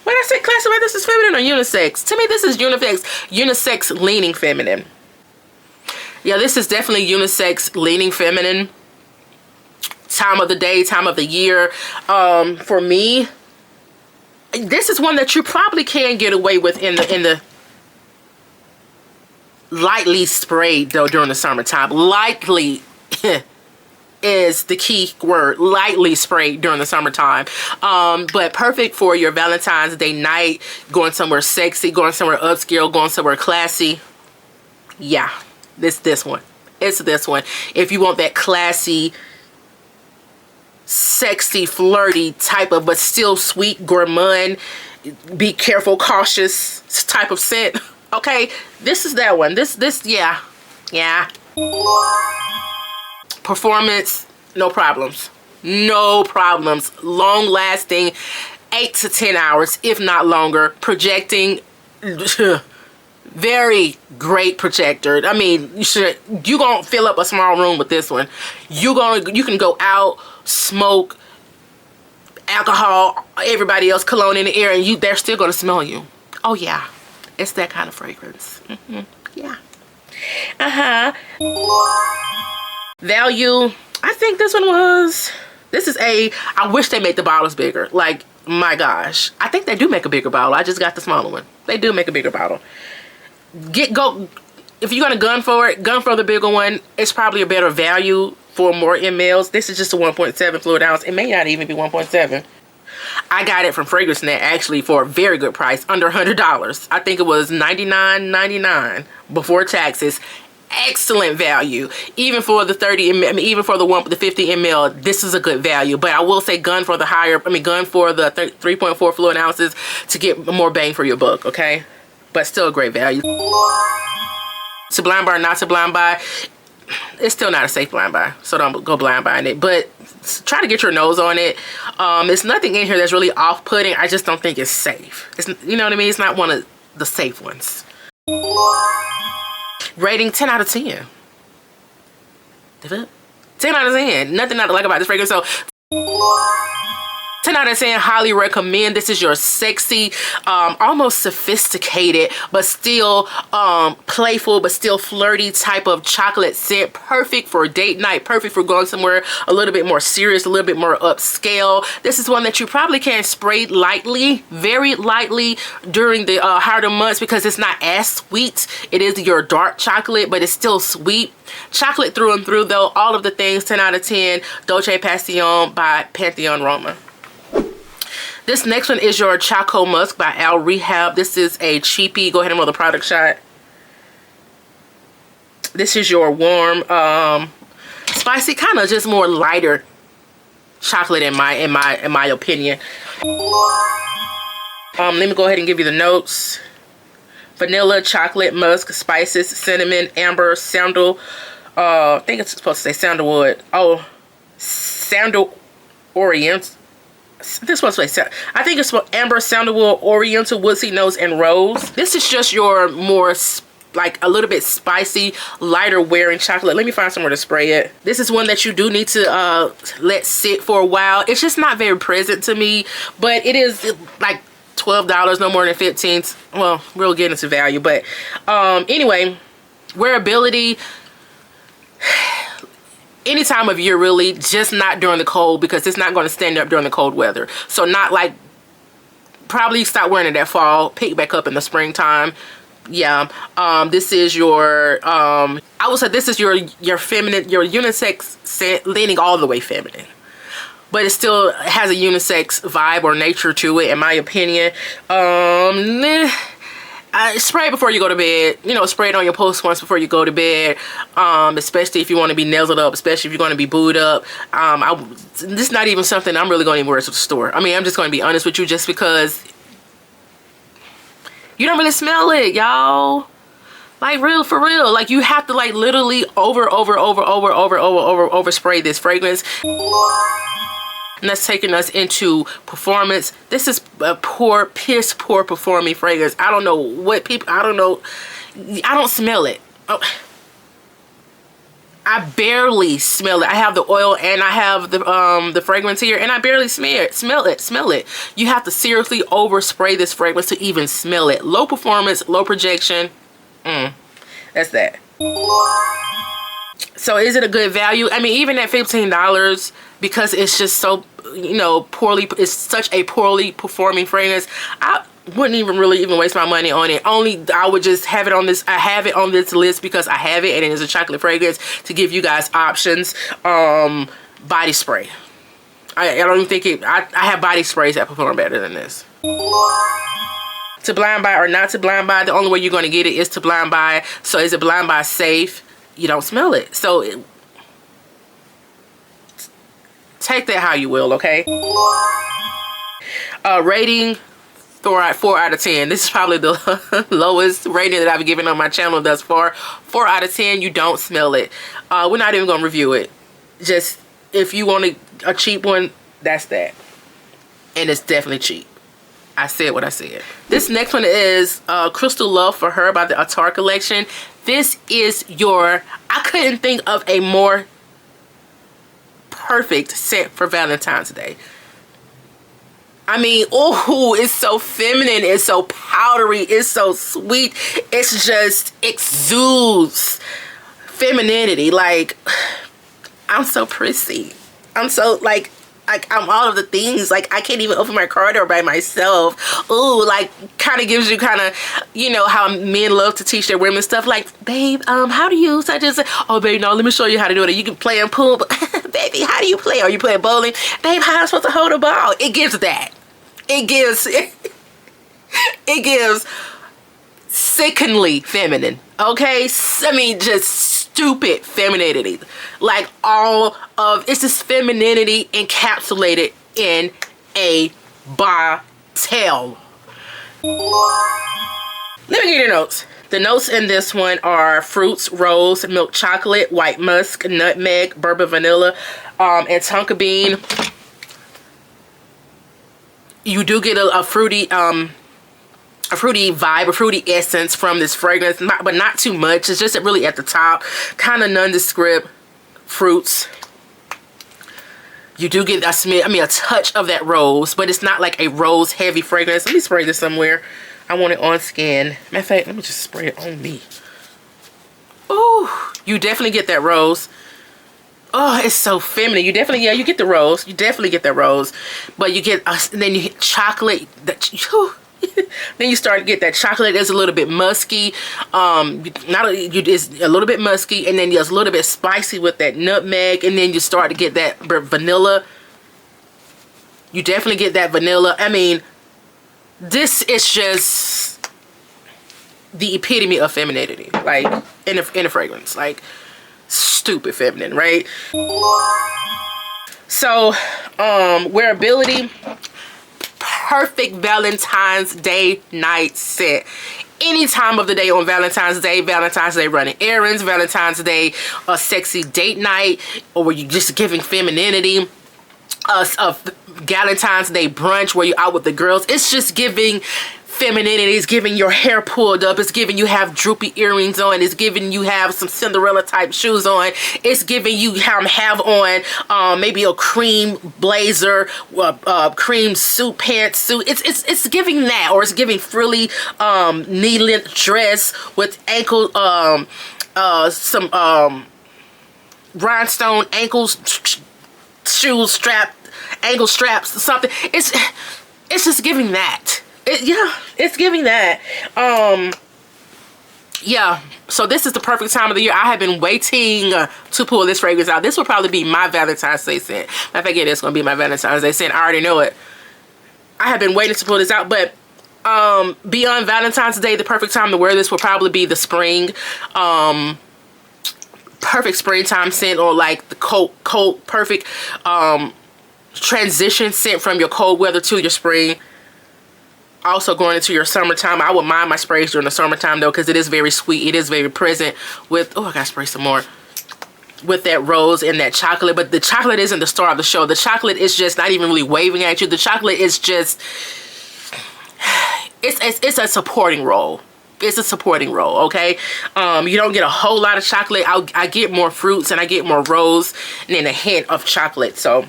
When I say classify this as feminine or unisex, to me this is unisex leaning feminine. Yeah, this is definitely unisex leaning feminine. Time of the day, time of the year. For me, this is one that you probably can get away with in the lightly sprayed though during the summertime. Lightly is the key word. Lightly sprayed during the summertime. But perfect for your Valentine's Day night, going somewhere sexy, going somewhere upscale, going somewhere classy. Yeah, this one. It's this one. If you want that classy, sexy, flirty type of, but still sweet, gourmand, be careful, cautious type of scent. Okay, this is that one. Yeah. Performance, no problems. No problems. Long lasting, 8 to 10 hours, if not longer. Projecting, very great projector. I mean, you gonna fill up a small room with this one. You can go out, smoke, alcohol, everybody else, cologne in the air, and they're still gonna smell you. Oh yeah. It's that kind of fragrance. Yeah. Value. I think this one was. I wish they made the bottles bigger. Like, my gosh. I think they do make a bigger bottle. I just got the smaller one. They do make a bigger bottle. If you're gonna gun for the bigger one. It's probably a better value for more mLs. This is just a 1.7 fluid ounce. It may not even be 1.7. I got it from FragranceNet actually for a very good price, under $100. I think it was $99.99 before taxes. excellent value. Even for the 30 ml, I mean, even for the 50 ml, this is a good value. But I will say gun for the 3.4 fluid ounces to get more bang for your buck, okay? But still a great value. To blind buy or not to blind buy, it's still not a safe blind buy, so don't go blind buying it. But try to get your nose on it. There's nothing in here that's really off-putting. I just don't think it's safe. It's, you know what I mean? It's not one of the safe ones. Rating 10 out of 10. 10 out of 10. Nothing not to like about this fragrance. So 10 out of 10, highly recommend. This is your sexy, almost sophisticated, but still playful, but still flirty type of chocolate scent. Perfect for date night, perfect for going somewhere a little bit more serious, a little bit more upscale. This is one that you probably can spray lightly, very lightly during the hotter months because it's not as sweet. It is your dark chocolate, but it's still sweet. Chocolate through and through though. All of the things, 10 out of 10. Dolce Passion by PANTHEON Roma. This next one is your Choco Musk by REHAB. This is a cheapie. Go ahead and roll the product shot. This is your warm, spicy, kind of just more lighter chocolate in my opinion. Let me go ahead and give you the notes. Vanilla, chocolate, musk, spices, cinnamon, amber, sandal. I think it's supposed to say sandalwood. Oh, sandal orient. This one's like, I think it's amber, sandalwood, oriental, woodsy notes, and rose. This is just your more like a little bit spicy, lighter wearing chocolate. Let me find somewhere to spray it. This is one that you do need to let sit for a while. It's just not very present to me, but it is like $12, no more than 15. Well, we'll get into value, but anyway, wearability. Any time of year really, just not during the cold because it's not going to stand up during the cold weather. So not like, probably stop wearing it that fall, pick back up in the springtime. Yeah, this is your, I would say this is your feminine, your unisex scent, leaning all the way feminine. But it still has a unisex vibe or nature to it, in my opinion. Spray it before you go to bed. You know, spray it on your post once before you go to bed. Especially if you want to be nailed up, especially if you're going to be booed up. This is not even something I'm really going to wear to the store. I mean, I'm just going to be honest with you, just because you don't really smell it, y'all. Like, real for real. Like, you have to like literally over spray this fragrance. And that's taking us into performance. This is a piss poor performing fragrance. I don't know what people, I don't know. I don't smell it. Oh. I barely smell it. I have the oil and I have the fragrance here, and I barely smell it. You have to seriously overspray this fragrance to even smell it. Low performance, low projection. That's that. So is it a good value? I mean, even at $15, because it's just so, you know, it's such a poorly performing fragrance, I wouldn't even really waste my money on it. Only I would just have it on this, I have it on this list because I have it and it is a chocolate fragrance to give you guys options. Body spray. I don't even think it, I have body sprays that perform better than this. To blind buy or not to blind buy, the only way you're going to get it is to blind buy. So is it blind buy safe? You don't smell it. So take that how you will, okay? Rating 4 out of 10. This is probably the lowest rating that I've given on my channel thus far. 4 out of 10. You don't smell it. We're not even going to review it. Just if you want a cheap one, that's that. And it's definitely cheap. I said what I said. This next one is Crystal Love for Her by the ATTAR collection. This is your, I couldn't think of a more perfect scent for Valentine's Day. I mean, oh, it's so feminine, it's so powdery, it's so sweet. It's just exudes femininity. Like, I'm so prissy. I'm so like I'm all of the things. Like, I can't even open my car door by myself. Ooh, like, kind of gives you kind of, you know, how men love to teach their women stuff. Like, babe, how do you such and such? Oh, babe, no, let me show you how to do it. You can play in pool, but baby, how do you play? Are you playing bowling? Babe, how am I supposed to hold a ball? It gives that. It gives sickeningly feminine, okay? I mean, just stupid femininity. Like, all of it's this femininity encapsulated in a bottle. Let me get your notes. The notes in this one are fruits, rose, milk chocolate, white musk, nutmeg, bourbon vanilla, and tonka bean. You do get a fruity vibe, a fruity essence from this fragrance, but not too much. It's just really at the top, kind of nondescript fruits. You do get a touch of that rose, but it's not like a rose heavy fragrance. Let me spray this somewhere. I want it on skin. Matter of fact, let me just spray it on me. Ooh, you definitely get that rose. Oh, it's so feminine. You definitely, yeah, you get the rose. You definitely get that rose. But you get, then you hit chocolate. Then you start to get that chocolate. It's a little bit musky. It's a little bit musky. And then there's a little bit spicy with that nutmeg. And then you start to get that vanilla. You definitely get that vanilla. I mean, this is just the epitome of femininity, like in a fragrance, like stupid feminine, right? So, wearability, perfect Valentine's Day night set. Any time of the day on Valentine's Day running errands, Valentine's Day, a sexy date night, or you just giving femininity. A Valentine's Day brunch where you're out with the girls. It's just giving femininity. It's giving your hair pulled up. It's giving you have droopy earrings on. It's giving you have some Cinderella type shoes on. It's giving you have on maybe a cream blazer, cream suit, pantsuit. It's giving that, or it's giving frilly knee-length dress with ankle some rhinestone ankles, shoes strap, ankle straps, something. It's just giving that. It's giving that. Yeah, so this is the perfect time of the year. I have been waiting to pull this fragrance out. This will probably be my Valentine's Day scent. I think it is going to be my Valentine's Day scent. I already know it. I have been waiting to pull this out, but beyond Valentine's Day, the perfect time to wear this will probably be the spring. Perfect springtime scent, or like the cold perfect transition scent from your cold weather to your spring. Also going into your summertime. I would mind my sprays during the summertime though, because it is very sweet. It is very present with, oh, I gotta spray some more, with that rose and that chocolate. But the chocolate isn't the star of the show. The chocolate is just not even really waving at you. The chocolate is just, it's a supporting role. It's a supporting role, okay? You don't get a whole lot of chocolate. I get more fruits and I get more rose and then a hint of chocolate. So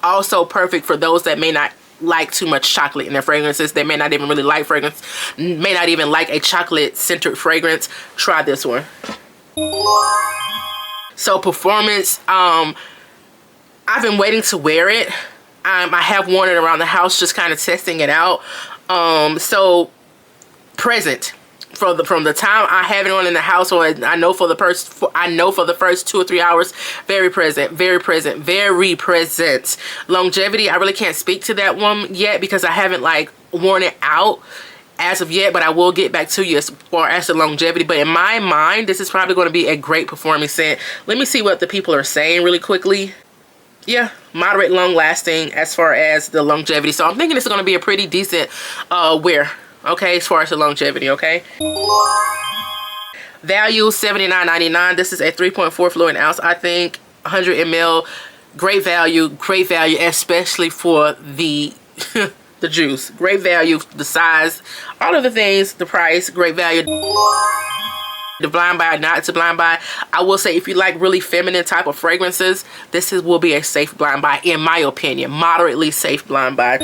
also perfect for those that may not like too much chocolate in their fragrances. They may not even really like fragrance, may not even like a chocolate centered fragrance. Try this one. So performance, I've been waiting to wear it. I have worn it around the house, just kind of testing it out. So present. From the time I have it on in the house, or I know for the first 2 or 3 hours, very present, very present, very present. Longevity, I really can't speak to that one yet because I haven't like worn it out as of yet, but I will get back to you as far as the longevity. But in my mind, this is probably going to be a great performing scent. Let me see what the people are saying really quickly. Yeah, moderate, long lasting as far as the longevity. So I'm thinking it's going to be a pretty decent wear. Okay, as far as the longevity, okay? Value $79.99. This is a 3.4 fluid ounce, I think. 100 ml. Great value, especially for the the juice. Great value, the size, all of the things, the price, great value. The blind buy, not to blind buy. I will say, if you like really feminine type of fragrances, this will be a safe blind buy, in my opinion. Moderately safe blind buy.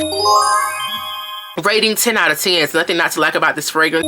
Rating 10 out of 10. There's nothing not to like about this fragrance.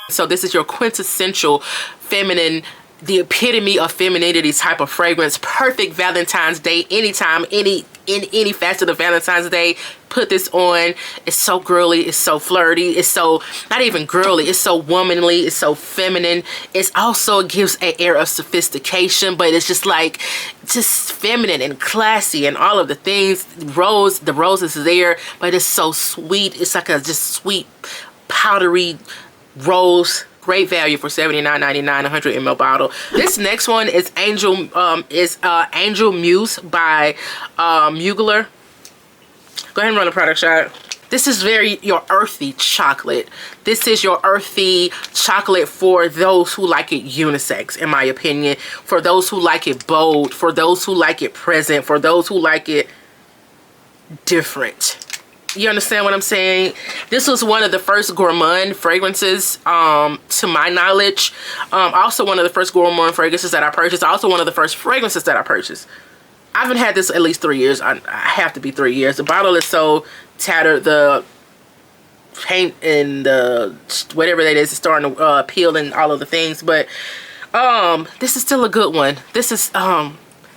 So this is your quintessential feminine, the epitome of femininity type of fragrance. Perfect Valentine's Day, anytime, in any facet of Valentine's Day. Put this on. It's so girly, it's so flirty, it's so, not even girly, it's so womanly, it's so feminine. It's also, it gives an air of sophistication, but it's just like, just feminine and classy and all of the things. The rose is there, but it's so sweet. It's like a just sweet, powdery Rose. Great value for $79.99, 100 ml bottle. This next one is Angel Muse by Mugler. Go ahead and run a product shot. This is your earthy chocolate. This is your earthy chocolate for those who like it unisex, in my opinion. For those who like it bold. For those who like it present. For those who like it different. You understand what I'm saying? This was one of the first Gourmand fragrances, to my knowledge. Also one of the first Gourmand fragrances that I purchased. Also one of the first fragrances that I purchased. I haven't had this at least 3 years. I have to be 3 years. The bottle is so tattered. The paint and the whatever that is starting to peel and all of the things. But this is still a good one. This is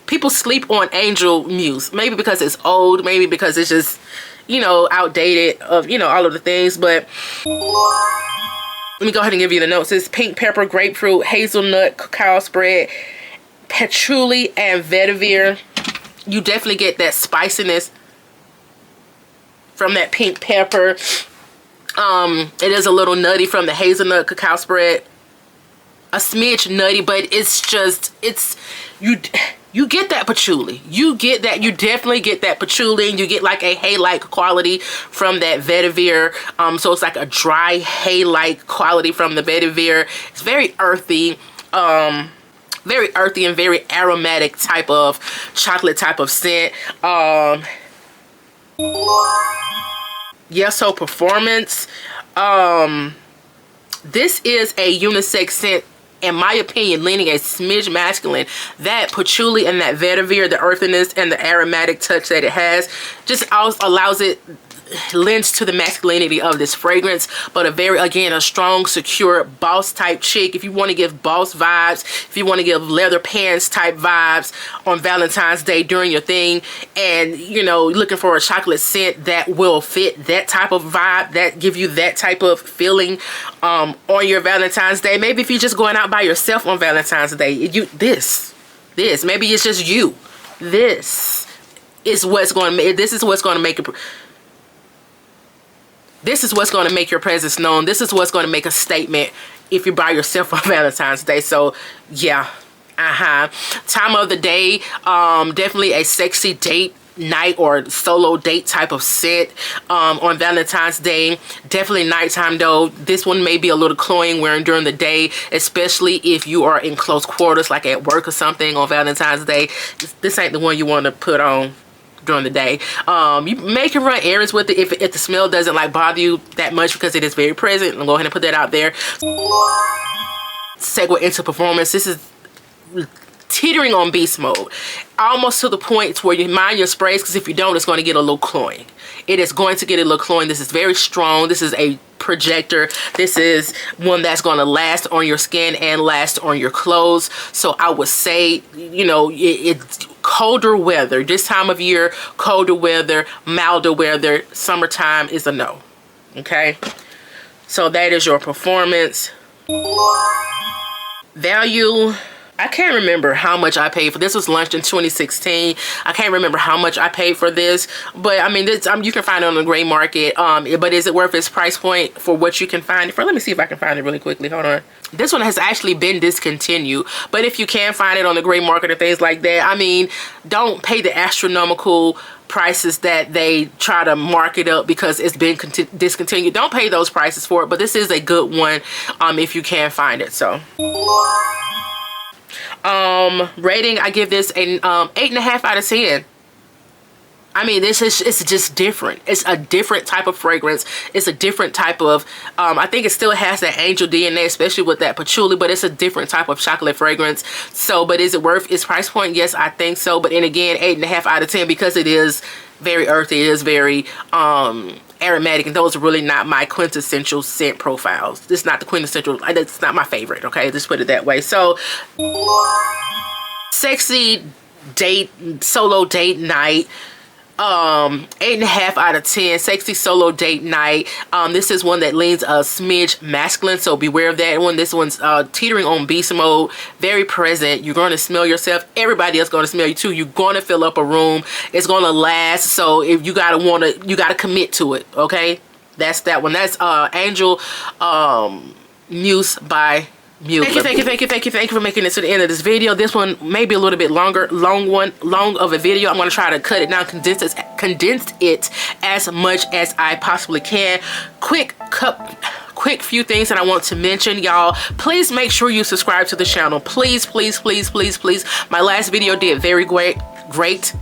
people sleep on Angel Muse. Maybe because it's old. Maybe because it's just, you know, outdated of, you know, all of the things. But let me go ahead and give you the notes. It's pink pepper, grapefruit, hazelnut, cacao spread, patchouli, and vetiver. You definitely get that spiciness from that pink pepper. It is a little nutty from the hazelnut cacao spread. A smidge nutty, but it's just, you get that patchouli. You get that. You definitely get that patchouli, and you get like a hay-like quality from that vetiver. So it's like a dry hay-like quality from the vetiver. It's very earthy. Very earthy and very aromatic type of chocolate type of scent. Yeah, so performance. This is a unisex scent, in my opinion, leaning a smidge masculine. That patchouli and that vetiver, the earthiness and the aromatic touch that it has, just allows it, lends to the masculinity of this fragrance. But a very, again, a strong, secure, boss type chick. If you want to give boss vibes, if you want to give leather pants type vibes on Valentine's Day during your thing, and, you know, looking for a chocolate scent that will fit that type of vibe, that give you that type of feeling on your Valentine's Day. Maybe if you're just going out by yourself on Valentine's Day, this maybe it's just you. This is what's going to make, this is what's going to make it. This is what's going to make your presence known. This is what's going to make a statement if you're by yourself on Valentine's Day. So, yeah. Time of the day, definitely a sexy date night or solo date type of scent on Valentine's Day. Definitely nighttime though. This one may be a little cloying wearing during the day, especially if you are in close quarters, like at work or something on Valentine's Day. This ain't the one you want to put on during the day. You may can run errands with it if the smell doesn't like bother you that much, because it is very present. I'll go ahead and put that out there. Segue into performance. This is teetering on beast mode, almost to the point where you mind your sprays, because if you don't, it's going to get a little cloying. It is going to get a little cloying. This is very strong. This is a projector. This is one that's going to last on your skin and last on your clothes. So I would say, you know, it's colder weather, this time of year, colder weather, milder weather, summertime is a no. Okay, so that is your performance. Value, I can't remember how much I paid for this. Was launched in 2016. I can't remember how much I paid for this, but I mean, this, you can find it on the gray market. But is it worth its price point for what you can find it for? Let me see if I can find it really quickly. Hold on. This one has actually been discontinued, but if you can find it on the gray market and things like that, I mean, don't pay the astronomical prices that they try to mark it up because it's been discontinued. Don't pay those prices for it, but this is a good one if you can find it. So rating, I give this an 8.5 out of 10. I mean, it's just different. It's a different type of fragrance. It's a different type of, I think it still has that angel DNA, especially with that patchouli, but it's a different type of chocolate fragrance. So, but is it worth its price point? Yes, I think so. But then again, 8.5 out of 10 because it is very earthy. It is very aromatic, and those are really not my quintessential scent profiles. This is not the quintessential, it's not my favorite, okay? Just put it that way. So, sexy date, solo date night. 8.5 out of 10. Sexy solo date night. This is one that leans a smidge masculine, so beware of that one. This one's teetering on beast mode. Very present. You're going to smell yourself. Everybody else going to smell you too. You're going to fill up a room. It's going to last. So if you gotta commit to it. Okay, that's that one. That's Angel MUSE by MUGLER. Thank you for making it to the end of this video. This one may be a little bit long of a video. I'm going to try to cut it down, condense it as much as I possibly can. Quick few things that I want to mention, y'all. Please make sure you subscribe to the channel. Please. My last video did very great.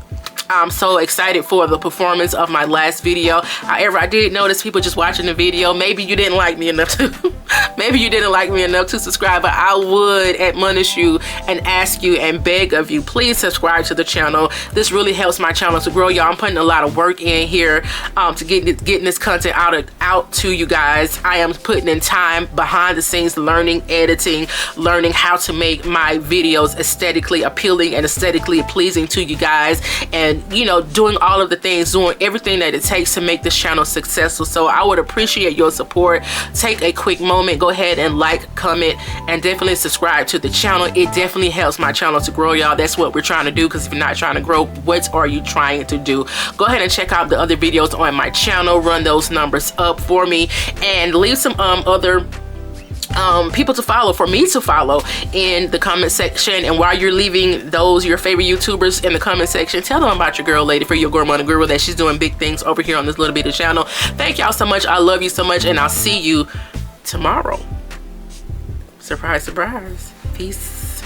I'm so excited for the performance of my last video. However, I did notice people just watching the video. Maybe you didn't like me enough to maybe you didn't like me enough to subscribe, but I would admonish you and ask you and beg of you, please subscribe to the channel. This really helps my channel to grow, y'all. I'm putting a lot of work in here to getting this content out to you guys. I am putting in time behind the scenes, learning, editing, learning how to make my videos aesthetically appealing and aesthetically pleasing to you guys, and you know, doing all of the things, doing everything that it takes to make this channel successful. So I would appreciate your support. Take a quick moment, go ahead and like, comment, and definitely subscribe to the channel. It definitely helps my channel to grow, y'all. That's what we're trying to do, because if you're not trying to grow, what are you trying to do? Go ahead and check out the other videos on my channel, run those numbers up for me, and leave some other people to follow, for me to follow, in the comment section. And while you're leaving those, your favorite YouTubers, in the comment section, tell them about your girl lady, for your Gourmand Guru, that she's doing big things over here on this little bitty channel. Thank y'all so much. I love you so much, and I'll see you tomorrow. Surprise, surprise. Peace.